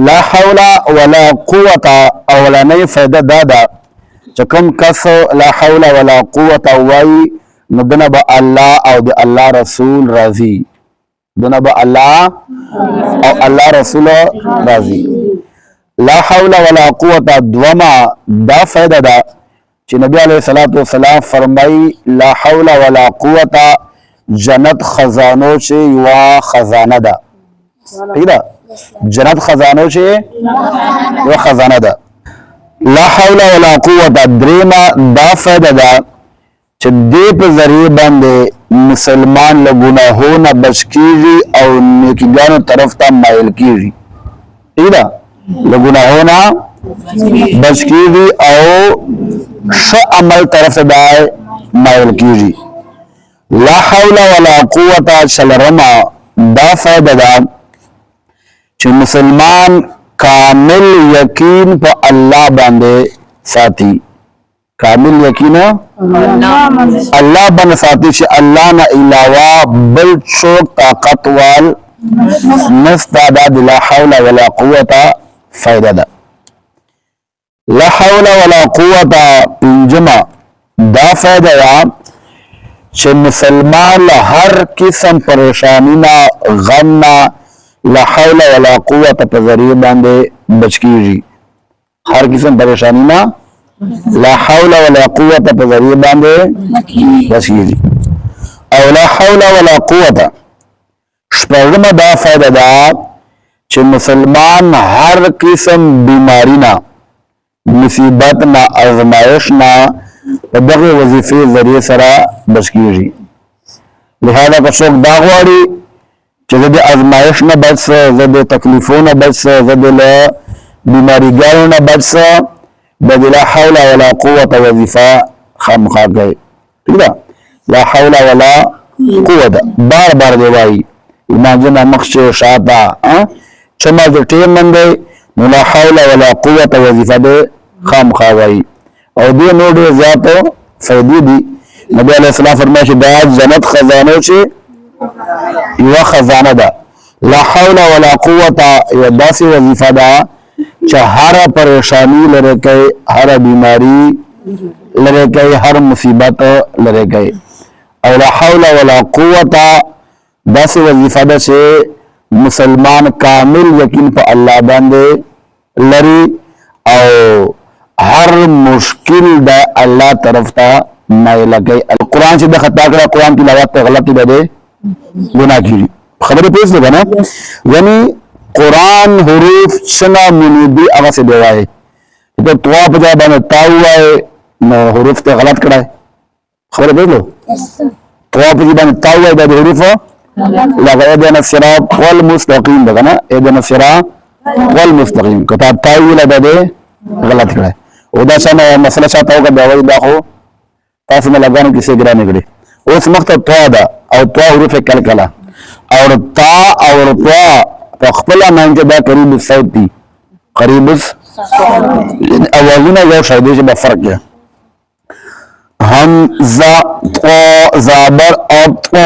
لا حول ولا قوة اولنی فائدہ دادا چکم کس لا حول ولا قوة وای ندنب الله او د الله رسول راضی دنب الله او الله رسول راضی لا حول ولا قوة دوما دا فائدہ دا چې نبی علیہ الصلوۃ والسلام فرمائی لا حول ولا قوة جنت خزانو چې یو خزانه ده ٹھیک ده جنت خزانو چې یو خزانه ده لا حول ولا قوة دریما دا فائدہ دا چې دې په ذریعہ باندې مسلمان له ګناهونو بچ کیږي او نیکیګانو طرف ته مایل کیږي ٹھیک ده له ګناهونو بچ کیږي او ښه عمل طرف ته مایل کیږي لا حول ولا قوة شلرما دا فائدہ دا چې مسلمان کامل یقین په الله باندې ساتي کامل یقین الله باندې ساتي چې الله نه علاوه بل څوک طاقت وال نستا د لا حول ولا قوة فائدہ دا لا حول ولا قوة پنجمه دا فائدہ دا چې مسلمان له هر قسم پریشانی نه غم نه لا حول ولا قوة په ذریعہ باندې بچ کیږي هر قسم پریشانی نه لا حول ولا قوة په ذریعہ باندې بچ کیږي او لا حول ولا قوة شپږمه دا فائدہ دا چې مسلمان هر قسم بیماری نه مصیبت نه ازمایش نه په دغه وظیفې ذریعہ سره بچ کیږي لہذا که څوک دا غواړي چې زه د ازمایش نه بچ سم زه د تکلیفونو نه بچ سم زه د بیماریګانو نه بچ سم د لا حول ولا قوة وظیفه خامخا کوي ٹھیک ده لا حول ولا قوة بار بار دی وایي لمانځه نه مخکې شاته چې ما د ټیم باندې نو لا حول ولا قوة وظیفه دی خامخا وایي او دې نور ډېر زیاتو فائدې دي نبی علیہ السلام فرمایي چې دا جنت خزانو چې یو خزانه ده لا حول ولا قوة یو داسې وظیفه ده چې هر پریشانی لري کوي هر بیماری لري کوي هر مصیبت لري کوي او لا حول ولا قوة داسې وظیفه ده چې مسلمان کامل یقین په الله باندې لري او هر مشکل د الله طرف ته مایل کوي القرآن چې د خطا کړه قرآن تلاوت ته غلطي بده گناہ کیږي خبره پوښتنه ده کنه یعنی قرآن حروف څنګه منودي هغه څه دی وایي ته توا په ځای باندې تاو وایي نو حروف ته غلط کړای خبره پوښتنه توا په ځای باندې تاو وایي د حروف لغه د الصراط والمستقيم ده کنه د الصراط والمستقيم کته تاو ولا ده غلط کړای او دا څنګه مسله شاته او دا وایي دا خو تاسو نه لګانو کیسه ګرانه کړي اوس مخته تو دا او تو حروف کلکلا اور تا اور تو په خپل معنی دا قریب صوت دي قریب اوازونه یو شای دي چې په فرق دی هم ز او زابر او تو